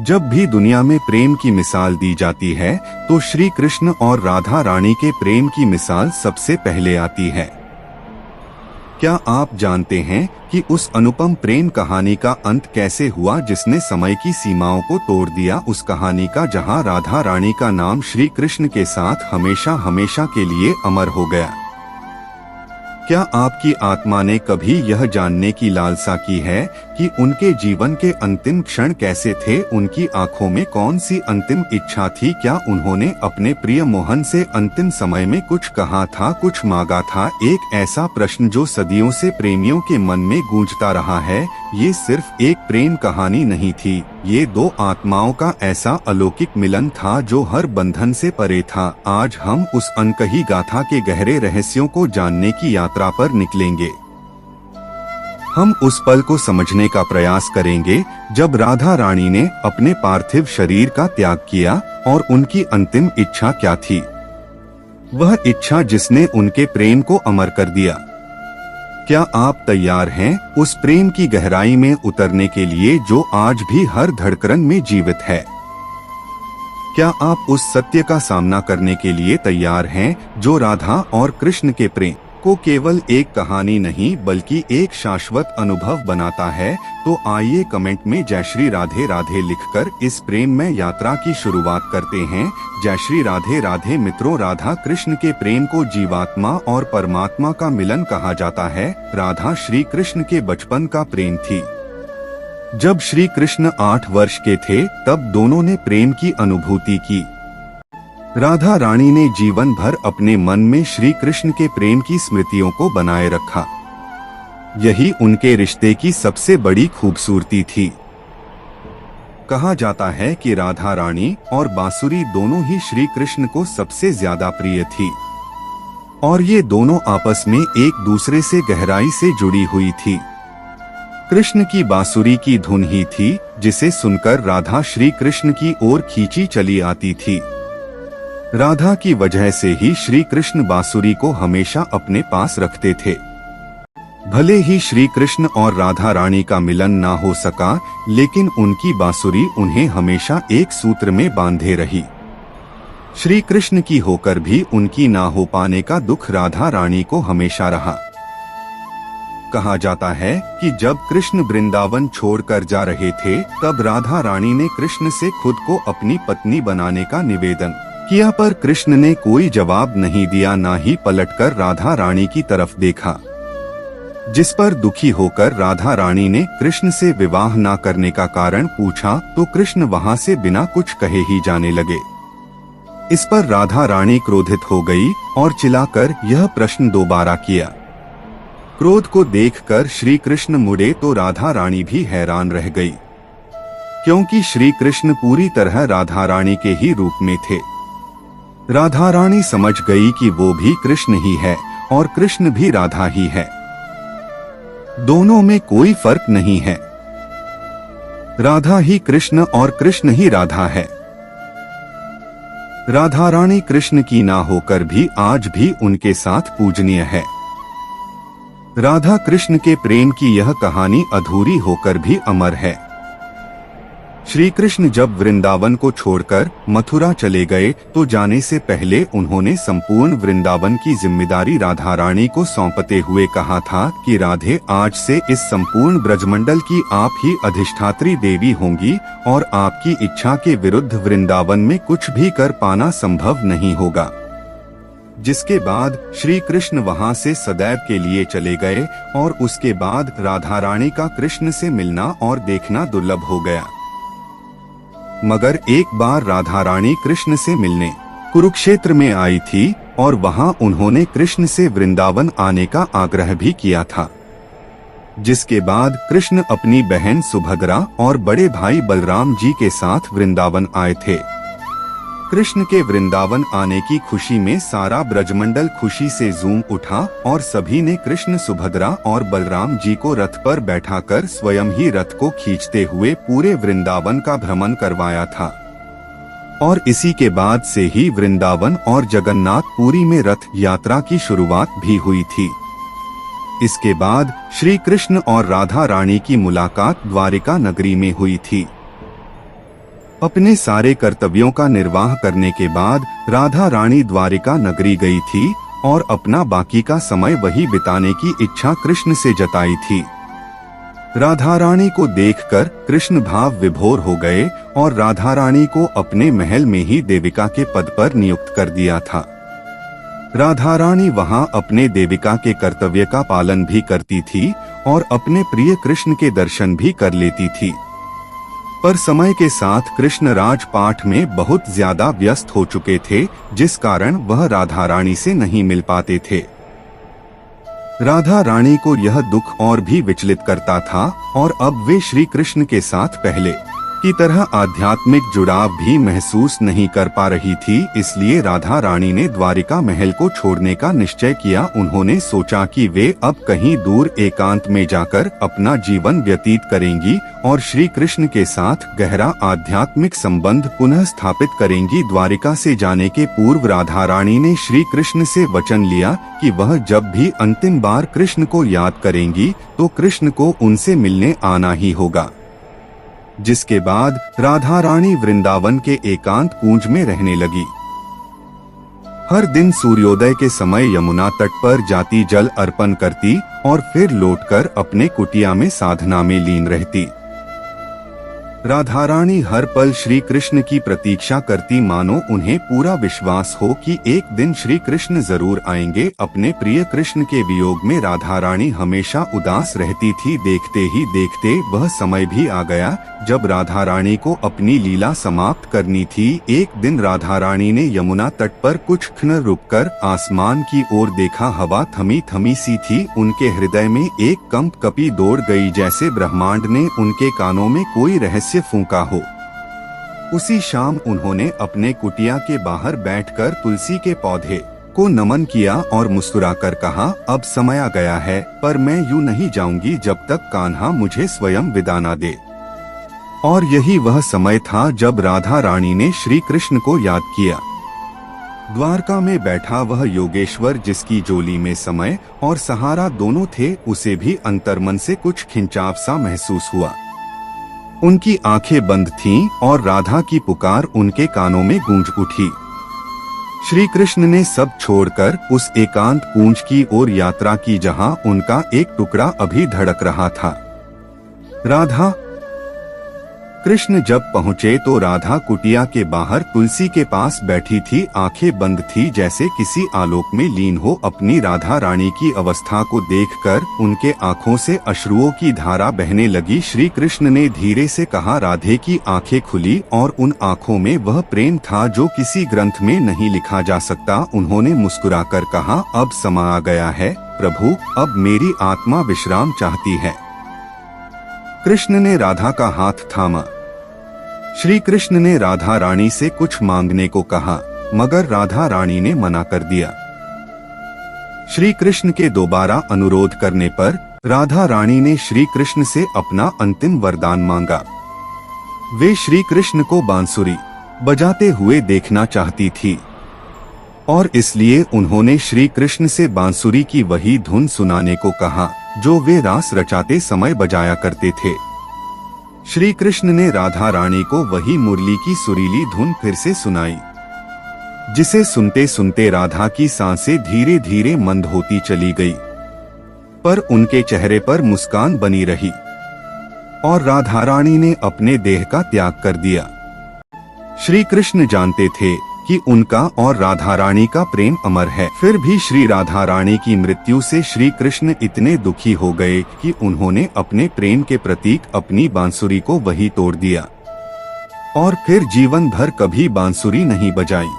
जब भी दुनिया में प्रेम की मिसाल दी जाती है तो श्री कृष्ण और राधा रानी के प्रेम की मिसाल सबसे पहले आती है। क्या आप जानते हैं कि उस अनुपम प्रेम कहानी का अंत कैसे हुआ जिसने समय की सीमाओं को तोड़ दिया, उस कहानी का जहां राधा रानी का नाम श्री कृष्ण के साथ हमेशा हमेशा के लिए अमर हो गया। क्या आपकी आत्मा ने कभी यह जानने की लालसा की है कि उनके जीवन के अंतिम क्षण कैसे थे? उनकी आंखों में कौन सी अंतिम इच्छा थी? क्या उन्होंने अपने प्रिय मोहन से अंतिम समय में कुछ कहा था, कुछ मांगा था? एक ऐसा प्रश्न जो सदियों से प्रेमियों के मन में गूंजता रहा है। ये सिर्फ एक प्रेम कहानी नहीं थी, ये दो आत्माओं का ऐसा अलौकिक मिलन था जो हर बंधन से परे था। आज हम उस अनकही गाथा के गहरे रहस्यों को जानने की यात्रा पर निकलेंगे। हम उस पल को समझने का प्रयास करेंगे जब राधा रानी ने अपने पार्थिव शरीर का त्याग किया और उनकी अंतिम इच्छा क्या थी, वह इच्छा जिसने उनके प्रेम को अमर कर दिया। क्या आप तैयार हैं उस प्रेम की गहराई में उतरने के लिए जो आज भी हर धड़कन में जीवित है? क्या आप उस सत्य का सामना करने के लिए तैयार हैं जो राधा और कृष्ण के प्रेम को केवल एक कहानी नहीं बल्कि एक शाश्वत अनुभव बनाता है? तो आइए कमेंट में जय श्री राधे राधे लिखकर इस प्रेम में यात्रा की शुरुआत करते हैं। जय श्री राधे राधे मित्रों, राधा कृष्ण के प्रेम को जीवात्मा और परमात्मा का मिलन कहा जाता है। राधा श्री कृष्ण के बचपन का प्रेम थी। जब श्री कृष्ण 8 वर्ष के थे तब दोनों ने प्रेम की अनुभूति की। राधा रानी ने जीवन भर अपने मन में श्री कृष्ण के प्रेम की स्मृतियों को बनाए रखा। यही उनके रिश्ते की सबसे बड़ी खूबसूरती थी। कहा जाता है कि राधा रानी और बांसुरी दोनों ही श्री कृष्ण को सबसे ज्यादा प्रिय थी और ये दोनों आपस में एक दूसरे से गहराई से जुड़ी हुई थी। कृष्ण की बांसुरी की धुन ही थी जिसे सुनकर राधा श्री कृष्ण की ओर खींची चली आती थी। राधा की वजह से ही श्री कृष्ण बांसुरी को हमेशा अपने पास रखते थे। भले ही श्री कृष्ण और राधा रानी का मिलन ना हो सका, लेकिन उनकी बांसुरी उन्हें हमेशा एक सूत्र में बांधे रही। श्री कृष्ण की होकर भी उनकी ना हो पाने का दुख राधा रानी को हमेशा रहा। कहा जाता है कि जब कृष्ण वृंदावन छोड़कर जा रहे थे तब राधा रानी ने कृष्ण से खुद को अपनी पत्नी बनाने का निवेदन किया, पर कृष्ण ने कोई जवाब नहीं दिया, ना ही पलटकर राधा रानी की तरफ देखा। जिस पर दुखी होकर राधा रानी ने कृष्ण से विवाह ना करने का कारण पूछा तो कृष्ण वहां से बिना कुछ कहे ही जाने लगे। इस पर राधा रानी क्रोधित हो गई और चिल्लाकर यह प्रश्न दोबारा किया। क्रोध को देखकर श्री कृष्ण मुड़े तो राधा रानी भी हैरान रह गई, क्योंकि श्री कृष्ण पूरी तरह राधा रानी के ही रूप में थे। राधा रानी समझ गई कि वो भी कृष्ण ही है और कृष्ण भी राधा ही है, दोनों में कोई फर्क नहीं है। राधा ही कृष्ण और कृष्ण ही राधा है। राधा रानी कृष्ण की ना होकर भी आज भी उनके साथ पूजनीय है। राधा कृष्ण के प्रेम की यह कहानी अधूरी होकर भी अमर है। श्री कृष्ण जब वृंदावन को छोड़कर मथुरा चले गए तो जाने से पहले उन्होंने संपूर्ण वृंदावन की जिम्मेदारी राधा रानी को सौंपते हुए कहा था कि राधे, आज से इस संपूर्ण ब्रजमंडल की आप ही अधिष्ठात्री देवी होंगी और आपकी इच्छा के विरुद्ध वृंदावन में कुछ भी कर पाना संभव नहीं होगा। जिसके बाद श्री कृष्ण वहां से सदैव के लिए चले गए और उसके बाद राधा रानी का कृष्ण से मिलना और देखना दुर्लभ हो गया। मगर एक बार राधा रानी कृष्ण से मिलने कुरुक्षेत्र में आई थी और वहां उन्होंने कृष्ण से वृंदावन आने का आग्रह भी किया था। जिसके बाद कृष्ण अपनी बहन सुभद्रा और बड़े भाई बलराम जी के साथ वृंदावन आए थे। कृष्ण के वृंदावन आने की खुशी में सारा ब्रजमंडल खुशी से झूम उठा और सभी ने कृष्ण, सुभद्रा और बलराम जी को रथ पर बैठाकर स्वयं ही रथ को खींचते हुए पूरे वृंदावन का भ्रमण करवाया था। और इसी के बाद से ही वृंदावन और जगन्नाथपुरी में रथ यात्रा की शुरुआत भी हुई थी। इसके बाद श्री कृष्ण और राधा रानी की मुलाकात द्वारिका नगरी में हुई थी। अपने सारे कर्तव्यों का निर्वाह करने के बाद राधा रानी द्वारिका नगरी गई थी और अपना बाकी का समय वही बिताने की इच्छा कृष्ण से जताई थी। राधा रानी को देखकर कृष्ण भाव विभोर हो गए और राधा रानी को अपने महल में ही देविका के पद पर नियुक्त कर दिया था। राधा रानी वहां अपने देविका के कर्तव्य का पालन भी करती थी और अपने प्रिय कृष्ण के दर्शन भी कर लेती थी। पर समय के साथ कृष्ण राजपाठ में बहुत ज्यादा व्यस्त हो चुके थे, जिस कारण वह राधा रानी से नहीं मिल पाते थे। राधा रानी को यह दुख और भी विचलित करता था और अब वे श्री कृष्ण के साथ पहले की तरह आध्यात्मिक जुड़ाव भी महसूस नहीं कर पा रही थी। इसलिए राधा रानी ने द्वारिका महल को छोड़ने का निश्चय किया। उन्होंने सोचा कि वे अब कहीं दूर एकांत में जाकर अपना जीवन व्यतीत करेंगी और श्री कृष्ण के साथ गहरा आध्यात्मिक संबंध पुनः स्थापित करेंगी। द्वारिका से जाने के पूर्व राधा रानी ने श्री कृष्ण से वचन लिया कि वह जब भी अंतिम बार कृष्ण को याद करेंगी तो कृष्ण को उनसे मिलने आना ही होगा। जिसके बाद राधा रानी वृंदावन के एकांत कुंज में रहने लगी। हर दिन सूर्योदय के समय यमुना तट पर जाती, जल अर्पण करती और फिर लौटकर अपने कुटिया में साधना में लीन रहती। राधा रानी हर पल श्री कृष्ण की प्रतीक्षा करती, मानो उन्हें पूरा विश्वास हो कि एक दिन श्री कृष्ण जरूर आएंगे। अपने प्रिय कृष्ण के वियोग में राधा रानी हमेशा उदास रहती थी। देखते ही देखते वह समय भी आ गया जब राधा रानी को अपनी लीला समाप्त करनी थी। एक दिन राधा रानी ने यमुना तट पर कुछ क्षण रुककर आसमान की ओर देखा। हवा थमी थमी सी थी। उनके हृदय में एक कंप कपी दौड़ गई, जैसे ब्रह्मांड ने उनके कानों में कोई रहस्य फूंका हो। उसी शाम उन्होंने अपने कुटिया के बाहर बैठकर तुलसी के पौधे को नमन किया और मुस्कुराकर कहा, अब समय आ गया है, पर मैं यूं नहीं जाऊंगी जब तक कान्हा मुझे स्वयं विदा न दे। और यही वह समय था जब राधा रानी ने श्री कृष्ण को याद किया। द्वारका में बैठा वह योगेश्वर, जिसकी जोली में समय और सहारा दोनों थे, उसे भी अंतर्मन से कुछ खिंचाव सा महसूस हुआ। उनकी आंखें बंद थीं और राधा की पुकार उनके कानों में गूंज उठी। श्री कृष्ण ने सब छोड़कर उस एकांत कुंज की ओर यात्रा की जहां उनका एक टुकड़ा अभी धड़क रहा था। राधा कृष्ण जब पहुँचे तो राधा कुटिया के बाहर तुलसी के पास बैठी थी, आंखें बंद थी, जैसे किसी आलोक में लीन हो। अपनी राधा रानी की अवस्था को देखकर उनके आंखों से अश्रुओं की धारा बहने लगी। श्री कृष्ण ने धीरे से कहा, राधे की आंखें खुली और उन आंखों में वह प्रेम था जो किसी ग्रंथ में नहीं लिखा जा सकता। उन्होंने मुस्कुराकर कहा, अब समय आ गया है प्रभु, अब मेरी आत्मा विश्राम चाहती है। कृष्ण ने राधा का हाथ थामा। श्री कृष्ण ने राधा रानी से कुछ मांगने को कहा, मगर राधा रानी ने मना कर दिया। श्री कृष्ण के दोबारा अनुरोध करने पर राधा रानी ने श्री कृष्ण से अपना अंतिम वरदान मांगा। वे श्री कृष्ण को बांसुरी बजाते हुए देखना चाहती थी और इसलिए उन्होंने श्री कृष्ण से बांसुरी की वही धुन सुनाने को कहा जो वे रास रचाते समय बजाया करते थे। श्री कृष्ण ने राधा रानी को वही मुरली की सुरीली धुन फिर से सुनाई, जिसे सुनते सुनते राधा की सांसें धीरे धीरे मंद होती चली गई, पर उनके चेहरे पर मुस्कान बनी रही और राधा रानी ने अपने देह का त्याग कर दिया। श्री कृष्ण जानते थे कि उनका और राधा रानी का प्रेम अमर है। फिर भी श्री राधा रानी की मृत्यु से श्री कृष्ण इतने दुखी हो गए कि उन्होंने अपने प्रेम के प्रतीक अपनी बांसुरी को वही तोड़ दिया और फिर जीवन भर कभी बांसुरी नहीं बजाई।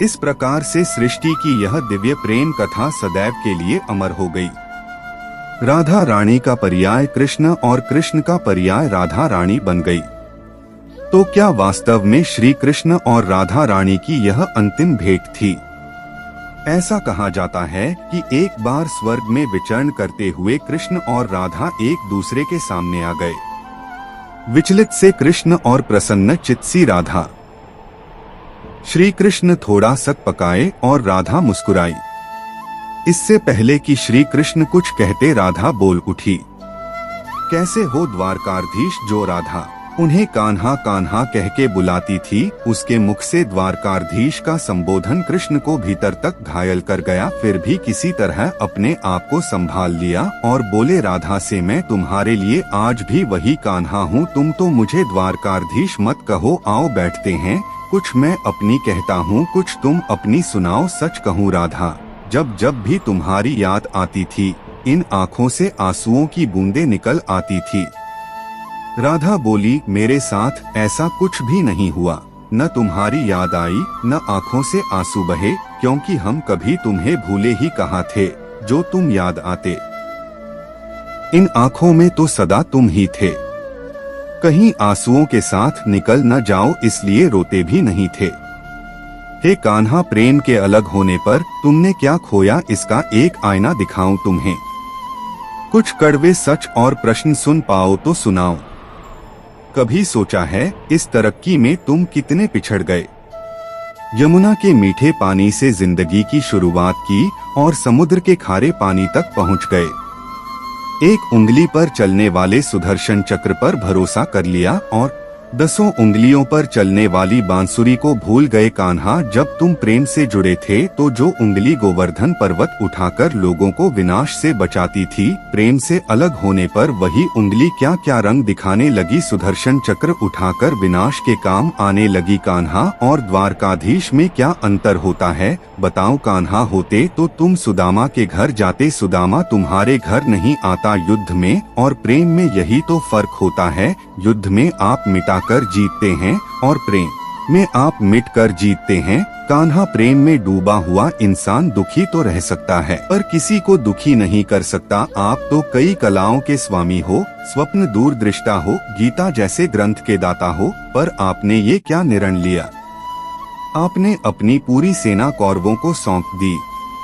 इस प्रकार से सृष्टि की यह दिव्य प्रेम कथा सदैव के लिए अमर हो गई। राधा रानी का पर्याय कृष्ण और कृष्ण का पर्याय राधा रानी बन गई। तो क्या वास्तव में श्री कृष्ण और राधा रानी की यह अंतिम भेंट थी? ऐसा कहा जाता है कि एक बार स्वर्ग में विचरण करते हुए कृष्ण और राधा एक दूसरे के सामने आ गए। विचलित से कृष्ण और प्रसन्न चित्त सी राधा। श्री कृष्ण थोड़ा सक पकाए और राधा मुस्कुराई। इससे पहले कि श्री कृष्ण कुछ कहते राधा बोल उठी, कैसे हो द्वारकाधीश जो राधा? उन्हें कान्हा कान्हा कह के बुलाती थी। उसके मुख से द्वारकाधीश का संबोधन कृष्ण को भीतर तक घायल कर गया। फिर भी किसी तरह अपने आप को संभाल लिया और बोले, राधा से मैं तुम्हारे लिए आज भी वही कान्हा हूँ। तुम तो मुझे द्वारकाधीश मत कहो, आओ बैठते हैं। कुछ मैं अपनी कहता हूँ, कुछ तुम अपनी सुनाओ। सच कहूँ राधा, जब जब भी तुम्हारी याद आती थी, इन आँखों से आंसुओं की बूंदें निकल आती थी। राधा बोली, मेरे साथ ऐसा कुछ भी नहीं हुआ। न तुम्हारी याद आई, न आँखों से आंसू बहे, क्योंकि हम कभी तुम्हें भूले ही कहाँ थे। जो तुम याद आते, इन आँखों में तो सदा तुम ही थे। कहीं आंसुओं के साथ निकल न जाओ, इसलिए रोते भी नहीं थे। हे कान्हा, प्रेम के अलग होने पर तुमने क्या खोया, इसका एक आईना दिखाऊं तुम्हें। कुछ कड़वे सच और प्रश्न सुन पाओ तो सुनाओ। कभी सोचा है इस तरक्की में तुम कितने पिछड़ गए। यमुना के मीठे पानी से जिंदगी की शुरुआत की और समुद्र के खारे पानी तक पहुंच गए। एक उंगली पर चलने वाले सुदर्शन चक्र पर भरोसा कर लिया और 10 उंगलियों पर चलने वाली बांसुरी को भूल गए। कान्हा, जब तुम प्रेम से जुड़े थे तो जो उंगली गोवर्धन पर्वत उठाकर लोगों को विनाश से बचाती थी, प्रेम से अलग होने पर वही उंगली क्या क्या रंग दिखाने लगी। सुदर्शन चक्र उठाकर विनाश के काम आने लगी। कान्हा और द्वारकाधीश में क्या अंतर होता है, बताओ। कान्हा होते तो तुम सुदामा के घर जाते, सुदामा तुम्हारे घर नहीं आता। युद्ध में और प्रेम में यही तो फर्क होता है। युद्ध में आप मिटाकर जीतते हैं और प्रेम में आप मिटकर जीतते हैं। कान्हा, प्रेम में डूबा हुआ इंसान दुखी तो रह सकता है पर किसी को दुखी नहीं कर सकता। आप तो कई कलाओं के स्वामी हो, स्वप्न दूरदृष्टा हो, गीता जैसे ग्रंथ के दाता हो, पर आपने ये क्या निर्णय लिया। आपने अपनी पूरी सेना कौरवों को सौंप दी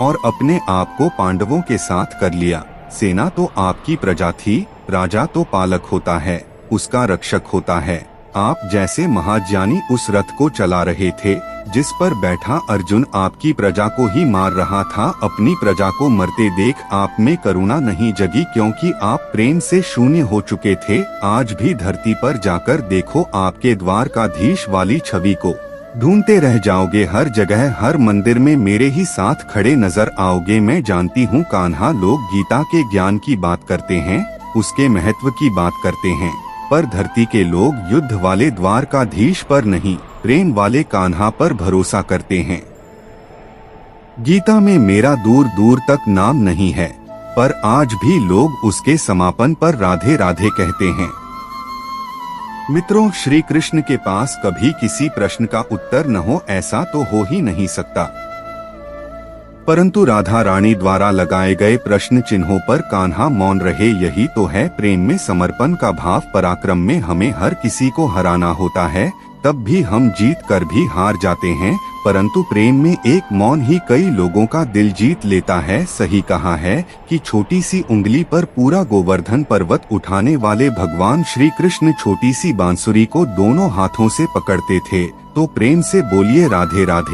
और अपने आप को पांडवों के साथ कर लिया। सेना तो आपकी प्रजा थी, राजा तो पालक होता है, उसका रक्षक होता है। आप जैसे महाज्ञानी उस रथ को चला रहे थे जिस पर बैठा अर्जुन आपकी प्रजा को ही मार रहा था। अपनी प्रजा को मरते देख आप में करुणा नहीं जगी, क्योंकि आप प्रेम से शून्य हो चुके थे। आज भी धरती पर जाकर देखो, आपके द्वारकाधीश वाली छवि को ढूंढते रह जाओगे। हर जगह, हर मंदिर में मेरे ही साथ खड़े नजर आओगे। मैं जानती हूँ कान्हा, लोग गीता के ज्ञान की बात करते हैं, उसके महत्व की बात करते हैं, पर धरती के लोग युद्ध वाले द्वारकाधीश पर नहीं, प्रेम वाले कान्हा पर भरोसा करते हैं। गीता में मेरा दूर दूर तक नाम नहीं है, पर आज भी लोग उसके समापन पर राधे राधे कहते हैं। मित्रों, श्री कृष्ण के पास कभी किसी प्रश्न का उत्तर न हो, ऐसा तो हो ही नहीं सकता। परंतु राधा रानी द्वारा लगाए गए प्रश्न चिन्हों पर कान्हा मौन रहे। यही तो है प्रेम में समर्पण का भाव। पराक्रम में हमें हर किसी को हराना होता है, तब भी हम जीत कर भी हार जाते हैं, परंतु प्रेम में एक मौन ही कई लोगों का दिल जीत लेता है। सही कहा है कि छोटी सी उंगली पर पूरा गोवर्धन पर्वत उठाने वाले भगवान श्री कृष्ण छोटी सी बांसुरी को दोनों हाथों से पकड़ते थे। तो प्रेम से बोलिए राधे राधे।